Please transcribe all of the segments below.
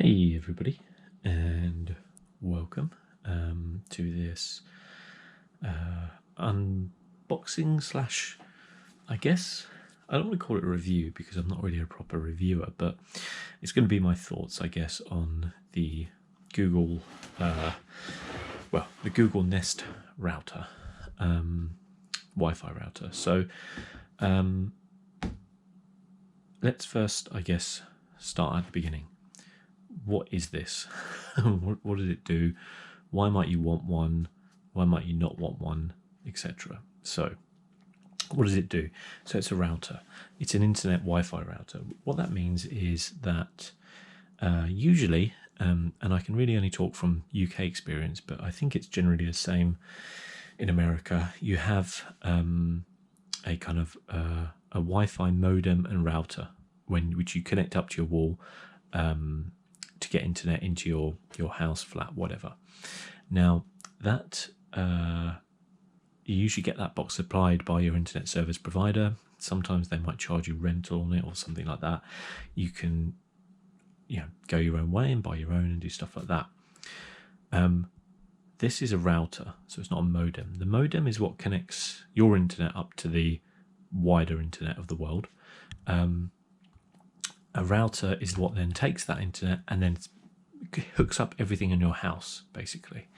Hey everybody, and welcome to this unboxing slash, I guess, I don't want to call it a review because I'm not really a proper reviewer, but it's going to be my thoughts, I guess, on the Google, the Google Nest router, Wi-Fi router. So let's first, I guess, start at the beginning. What is this? What does it do? Why might you want one? Why might you not want one, etc. So what does it do? So it's a router. It's an internet Wi-Fi router. What that means is that usually, and I can really only talk from UK experience, but I think it's generally the same in America, you have a kind of a Wi-Fi modem and router which you connect up to your wall to get internet into your house, flat, whatever. Now that you usually get that box supplied by your internet service provider. Sometimes they might charge you rental on it or something like that. You can go your own way and buy your own and do stuff like that. This is a router, so it's not a modem. The modem is what connects your internet up to the wider internet of the world. A router is what then takes that internet and then hooks up everything in your house, basically.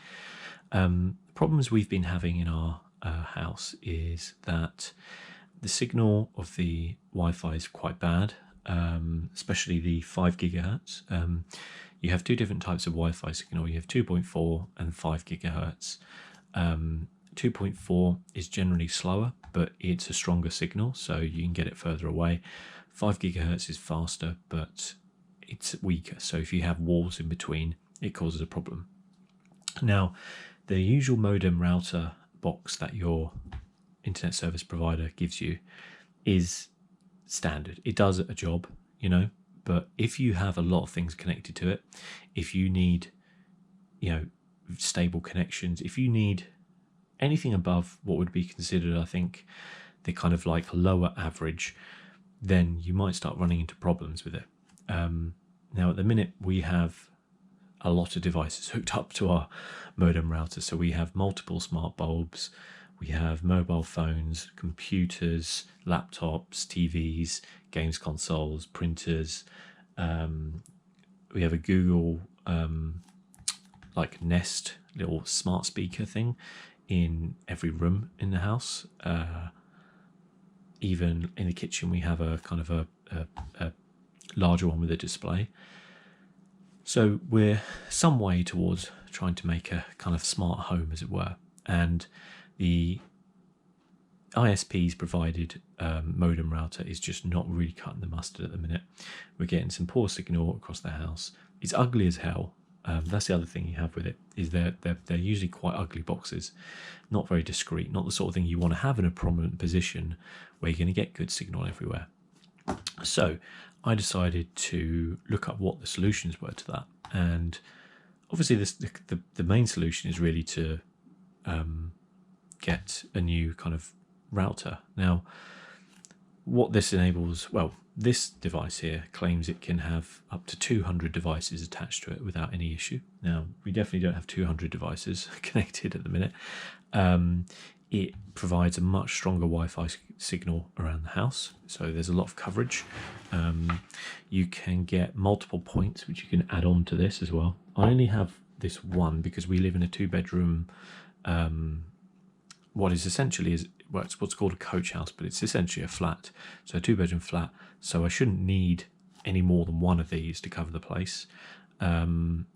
Problems we've been having in our house is that the signal of the Wi-Fi is quite bad, especially the 5 gigahertz. You have two different types of Wi-Fi signal. You have 2.4 and 5 gigahertz. 2.4 is generally slower, but it's a stronger signal, so you can get it further away. 5 gigahertz is faster, but it's weaker. So if you have walls in between, it causes a problem. Now, the usual modem router box that your internet service provider gives you is standard. It does a job, but if you have a lot of things connected to it, if you need, stable connections, if you need anything above what would be considered, I think, the kind of like lower average, then you might start running into problems with it. Now at the minute we have a lot of devices hooked up to our modem router. So we have multiple smart bulbs, we have mobile phones, computers, laptops, TVs, games consoles, printers. We have a Google like Nest little smart speaker thing in every room in the house. Even in the kitchen we have a kind of a larger one with a display. So we're some way towards trying to make a kind of smart home, as it were, and the ISP's provided modem router is just not really cutting the mustard at the minute. We're getting some poor signal across the house. It's ugly as hell. That's the other thing you have with it, is they're usually quite ugly boxes, not very discreet, not the sort of thing you want to have in a prominent position where you're going to get good signal everywhere. So I decided to look up what the solutions were to that, and obviously the main solution is really to get a new kind of router. Now what this enables, well, this device here claims it can have up to 200 devices attached to it without any issue. Now, we definitely don't have 200 devices connected at the minute. It provides a much stronger Wi-Fi signal around the house, so there's a lot of coverage. You can get multiple points, which you can add on to this as well. I only have this one because we live in a 2-bedroom, what is essentially it's what's called a coach house, but it's essentially a flat, so a 2-bedroom flat. So I shouldn't need any more than one of these to cover the place. And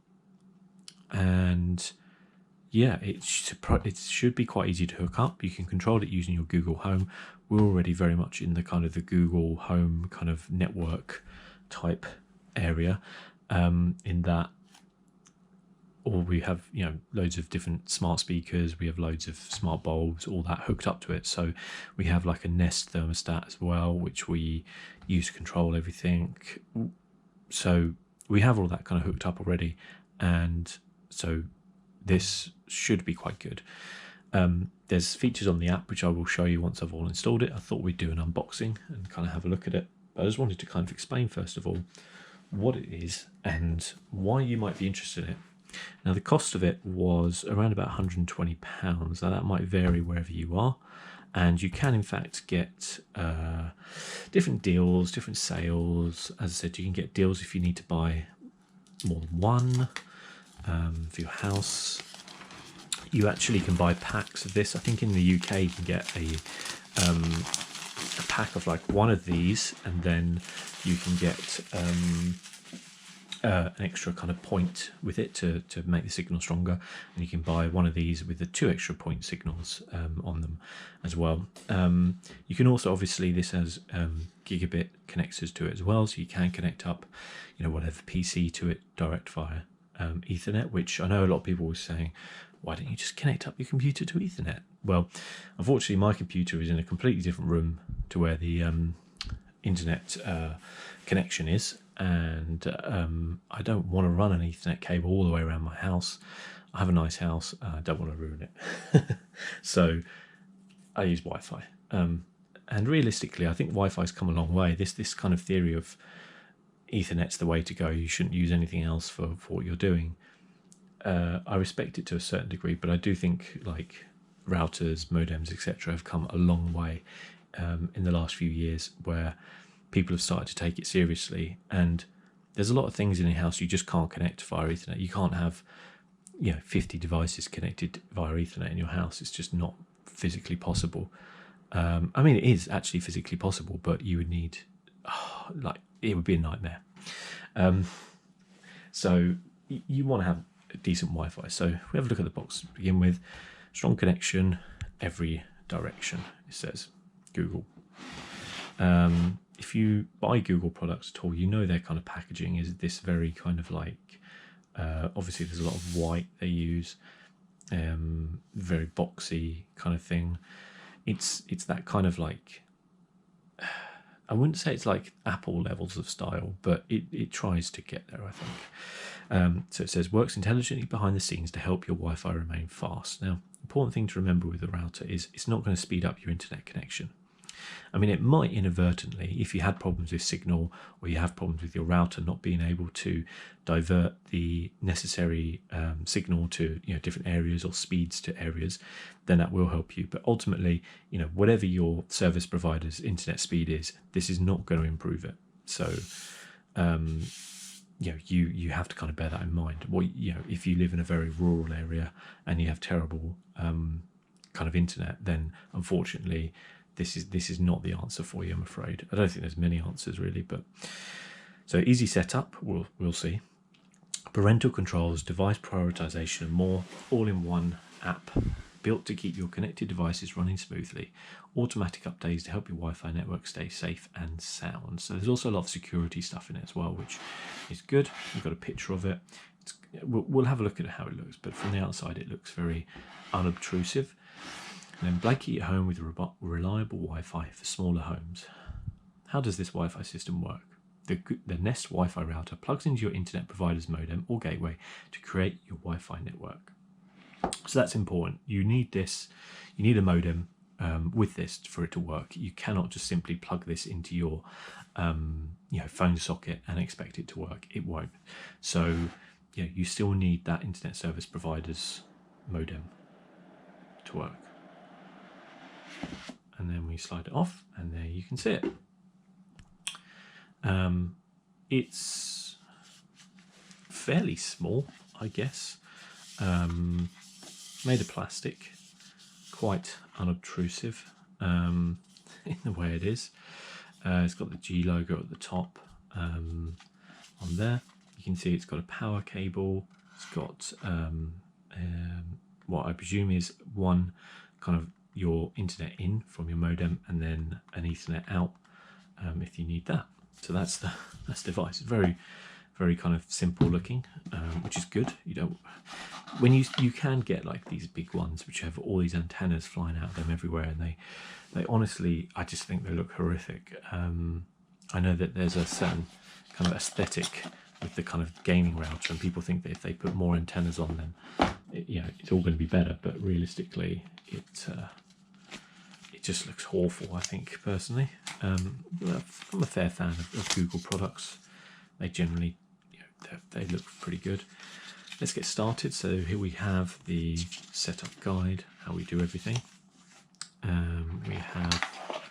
yeah, it should be quite easy to hook up. You can control it using your Google Home. We're already very much in the kind of the Google Home kind of network type area, in that or we have loads of different smart speakers, we have loads of smart bulbs, all that hooked up to it. So we have like a Nest thermostat as well, which we use to control everything. So we have all that kind of hooked up already, and so this should be quite good. There's features on the app which I will show you once I've all installed it. I thought we'd do an unboxing and kind of have a look at it, but I just wanted to kind of explain first of all what it is and why you might be interested in it. Now, the cost of it was around about £120. Now, that might vary wherever you are, and you can, in fact, get different deals, different sales. As I said, you can get deals if you need to buy more than one for your house. You actually can buy packs of this. I think in the UK you can get a pack of like one of these, and then you can get an extra kind of point with it to make the signal stronger, and you can buy one of these with the 2 extra point signals on them as well. You can also, obviously this has gigabit connectors to it as well, so you can connect up, you know, whatever PC to it direct via Ethernet, which I know a lot of people were saying, why don't you just connect up your computer to Ethernet? Well, unfortunately my computer is in a completely different room to where the internet connection is, and I don't want to run an Ethernet cable all the way around my house. I have a nice house, I don't want to ruin it. So I use Wi-Fi, and realistically I think Wi-Fi's come a long way. This kind of theory of Ethernet's the way to go, you shouldn't use anything else for what you're doing, I respect it to a certain degree, but I do think like routers, modems, etc. have come a long way in the last few years, where people have started to take it seriously. And there's a lot of things in your house you just can't connect via Ethernet. You can't have, you know, 50 devices connected via Ethernet in your house. It's just not physically possible. I mean, it is actually physically possible, but you would need, like, it would be a nightmare. So you want to have a decent Wi-Fi. So we have a look at the box to begin with. Strong connection, every direction, it says. Google. If you buy Google products at all, you know their kind of packaging is this very kind of like, obviously there's a lot of white they use, very boxy kind of thing. It's that kind of like, I wouldn't say it's like Apple levels of style, but it tries to get there, I think. So it says, works intelligently behind the scenes to help your Wi-Fi remain fast. Now, important thing to remember with the router is it's not going to speed up your internet connection. I mean, it might inadvertently, if you had problems with signal, or you have problems with your router not being able to divert the necessary signal to, you know, different areas or speeds to areas, then that will help you. But ultimately, you know, whatever your service provider's internet speed is, this is not going to improve it. So, you know, you have to kind of bear that in mind. Well, you know, if you live in a very rural area and you have terrible kind of internet, then unfortunately this is not the answer for you, I'm afraid. I don't think there's many answers really, but so easy setup, we'll see. Parental controls, device prioritization and more, all in one app, built to keep your connected devices running smoothly. Automatic updates to help your Wi-Fi network stay safe and sound. So there's also a lot of security stuff in it as well, which is good. We've got a picture of it. We'll have a look at how it looks, but from the outside it looks very unobtrusive. And then blanket at home with reliable Wi-Fi for smaller homes. How does this Wi-Fi system work? The Nest Wi-Fi router plugs into your internet provider's modem or gateway to create your Wi-Fi network. So that's important. You need this. You need a modem with this for it to work. You cannot just simply plug this into your you know, phone socket and expect it to work. It won't. So yeah, you still need that internet service provider's modem to work. And then we slide it off, and there you can see it. It's fairly small, I guess. Made of plastic, quite unobtrusive in the way it is. It's got the G logo at the top on there. You can see it's got a power cable. It's got what I presume is one kind of your internet in from your modem, and then an Ethernet out if you need that. So that's the device. It's very, very kind of simple looking, which is good. You don't, when you can get like these big ones which have all these antennas flying out of them everywhere, and they honestly, I just think they look horrific. I know that there's a certain kind of aesthetic with the kind of gaming router, and people think that if they put more antennas on them, you know, it's all going to be better. But realistically, it just looks awful, I think, personally. I'm a fair fan of Google products. they generally, they look pretty good. Let's get started. So here we have the setup guide, how we do everything. We have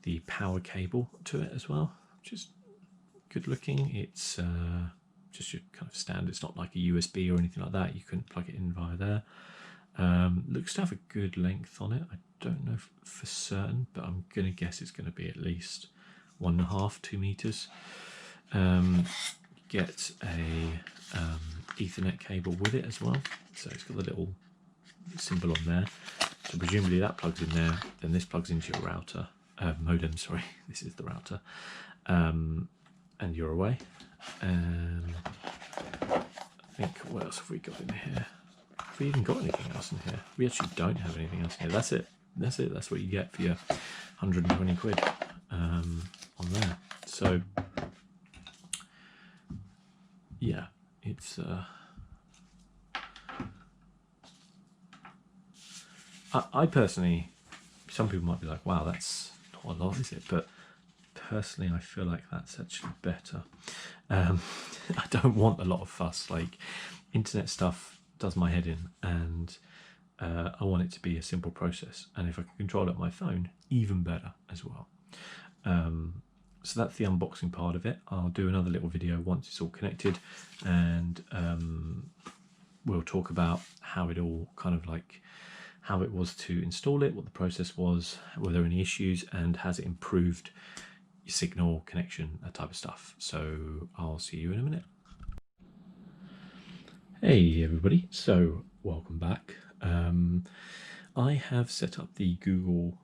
the power cable to it as well, which is good looking. It's just your kind of standard. It's not like a USB or anything like that. You can plug it in via there. Looks to have a good length on it. I don't know for certain, but I'm going to guess it's going to be at least 1.5 to 2 meters. Get a Ethernet cable with it as well. So it's got the little symbol on there. So presumably that plugs in there. Then this plugs into your router. Modem, sorry. This is the router. And you're away. I think, what else have we got in here? Have we even got anything else in here? We actually don't have anything else in here. That's it. That's it. That's what you get for your 120 quid on there. So, yeah, it's... I personally, some people might be like, wow, that's not a lot, is it? But personally, I feel like that's actually better. I don't want a lot of fuss. Like, internet stuff does my head in, and I want it to be a simple process. And if I can control it on my phone, even better as well. So that's the unboxing part of it. I'll do another little video once it's all connected, and we'll talk about how it all kind of like, how it was to install it, what the process was, were there any issues, and has it improved your signal connection, that type of stuff. So I'll see you in a minute. Hey everybody, so welcome back. I have set up the Google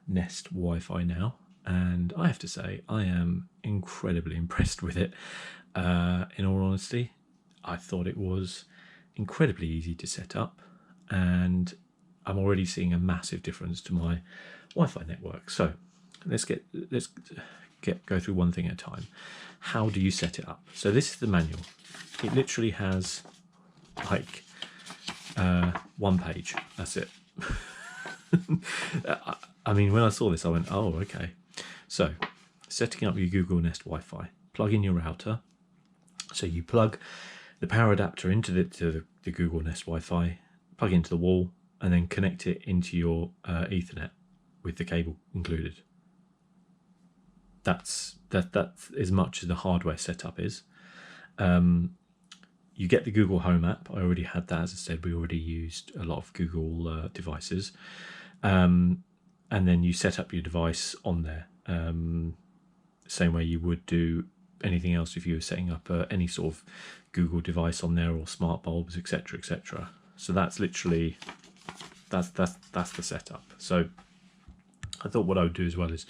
Nest Wi-Fi now, and I have to say I am incredibly impressed with it. In all honesty, I thought it was incredibly easy to set up, and I'm already seeing a massive difference to my Wi-Fi network. So let's go through one thing at a time. How do you set it up? So this is the manual. It literally has like one page. That's it. I mean, when I saw this, I went, oh, okay. So setting up your Google Nest Wi-Fi, plug in your router. So you plug the power adapter into the Google Nest Wi-Fi, plug into the wall, and then connect it into your Ethernet with the cable included. That's as much as the hardware setup is. You get the Google Home app. I already had that. As I said, we already used a lot of Google devices. And then you set up your device on there. Same way you would do anything else if you were setting up any sort of Google device on there, or smart bulbs, etc., etc. So that's literally, that's the setup. So I thought what I would do as well is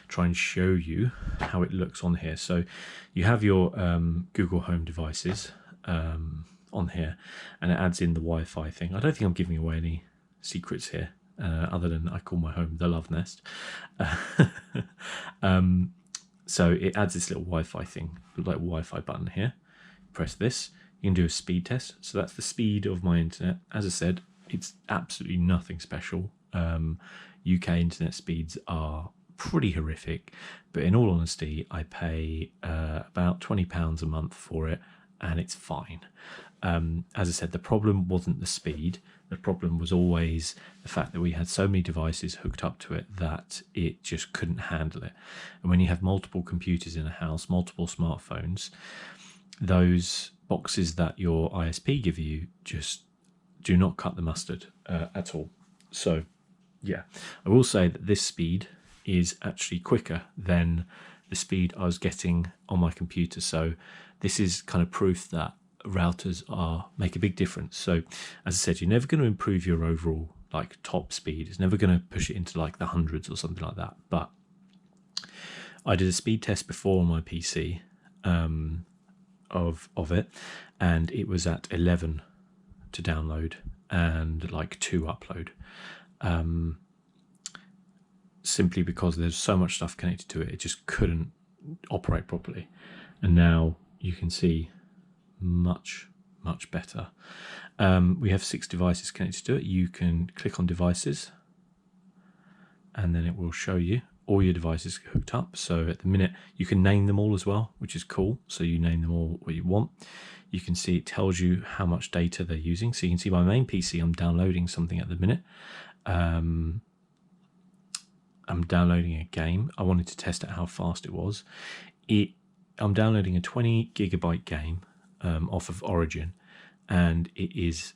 try and show you how it looks on here. So you have your Google Home devices on here, and it adds in the Wi-Fi thing. I don't think I'm giving away any secrets here, other than I call my home the Love Nest. So it adds this little Wi-Fi thing, like Wi-Fi button here. Press this, you can do a speed test. So that's the speed of my internet. As I said, it's absolutely nothing special. UK internet speeds are pretty horrific, but in all honesty, I pay about £20 a month for it, and it's fine. As I said, the problem wasn't the speed. The problem was always the fact that we had so many devices hooked up to it that it just couldn't handle it. And when you have multiple computers in a house, multiple smartphones, those boxes that your ISP give you just do not cut the mustard at all. So yeah, I will say that this speed is actually quicker than the speed I was getting on my computer. So this is kind of proof that routers make a big difference. So as I said, you're never going to improve your overall like top speed. It's never going to push it into like the hundreds or something like that. But I did a speed test before on my PC of it, and it was at 11 to download and like 2 upload. Simply because there's so much stuff connected to it, it just couldn't operate properly. And now you can see much better. We have 6 devices connected to it. You can click on devices, and then it will show you all your devices hooked up. So at the minute you can name them all as well, which is cool. So you name them all what you want. You can see it tells you how much data they're using. So you can see my main PC, I'm downloading something at the minute. I'm downloading a game. I wanted to test out how fast it was. I'm downloading a 20 gigabyte game off of Origin, and it is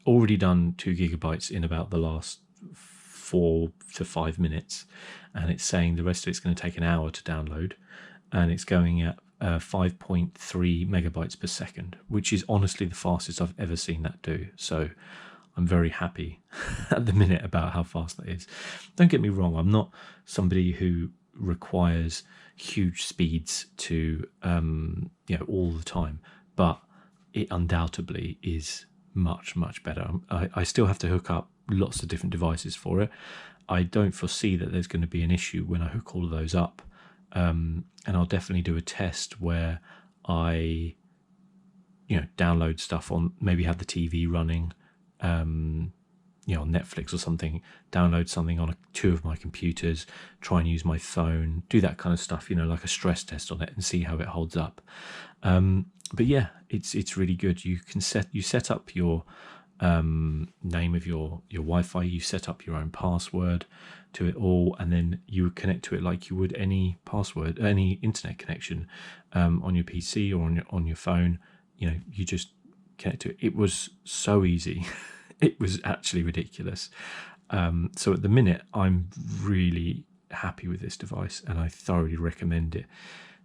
already done 2 gigabytes in about the last 4 to 5 minutes, and it's saying the rest of it's going to take an hour to download, and it's going at 5.3 megabytes per second, which is honestly the fastest I've ever seen that do. So I'm very happy at the minute about how fast that is. Don't get me wrong, I'm not somebody who requires huge speeds to all the time, but it undoubtedly is much better. I still have to hook up lots of different devices for it. I don't foresee that there's going to be an issue when I hook all of those up, and I'll definitely do a test where I download stuff on, maybe have the TV running on Netflix or something, download something on 2 of my computers, try and use my phone, do that kind of stuff, like a stress test on it, and see how it holds up. But yeah, it's really good. You can set up your name of your Wi-Fi, you set up your own password to it all, and then you connect to it like you would any internet connection on your PC or on your phone. You just connect to it. It was so easy. It was actually ridiculous. So at the minute, I'm really happy with this device, and I thoroughly recommend it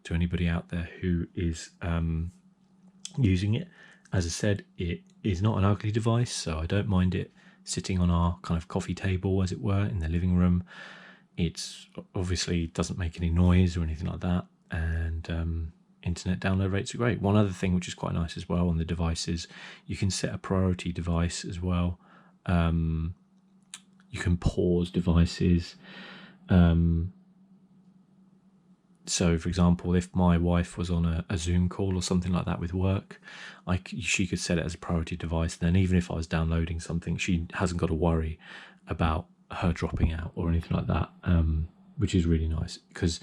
to anybody out there who is using it. As I said, it is not an ugly device, so I don't mind it sitting on our kind of coffee table, as it were, in the living room. It's obviously doesn't make any noise or anything like that, and internet download rates are great. One other thing which is quite nice as well on the devices, you can set a priority device as well. You can pause devices. So for example, if my wife was on a Zoom call or something like that with work, she could set it as a priority device. Then even if I was downloading something, she hasn't got to worry about her dropping out or anything like that, which is really nice, because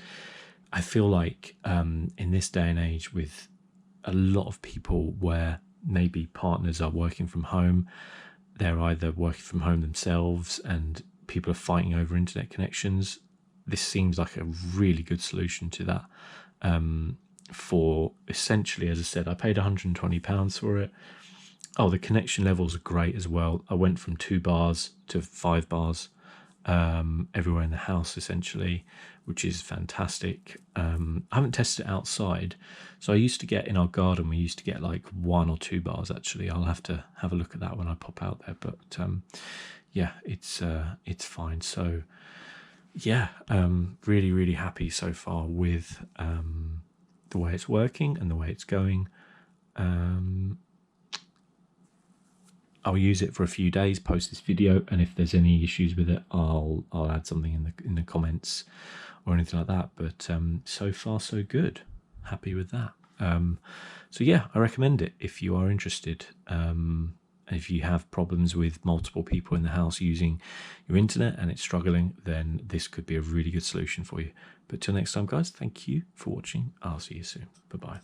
I feel like in this day and age, with a lot of people where maybe partners are working from home, they're either working from home themselves and people are fighting over internet connections, this seems like a really good solution to that. For essentially, as I said, I paid £120 for it. Oh, the connection levels are great as well. I went from 2 bars to 5 bars everywhere in the house, essentially, which is fantastic. I haven't tested it outside. So I used to get, in our garden, we used to get like 1 or 2 bars, actually. I'll have to have a look at that when I pop out there. But yeah, it's fine. So yeah, really happy so far with the way it's working and the way it's going. I'll use it for a few days post this video, and if there's any issues with it, I'll add something in the comments or anything like that. But so far so good. Happy with that. So yeah, I recommend it if you are interested. And if you have problems with multiple people in the house using your internet and it's struggling, then this could be a really good solution for you. But till next time, guys, thank you for watching. I'll see you soon. Bye-bye.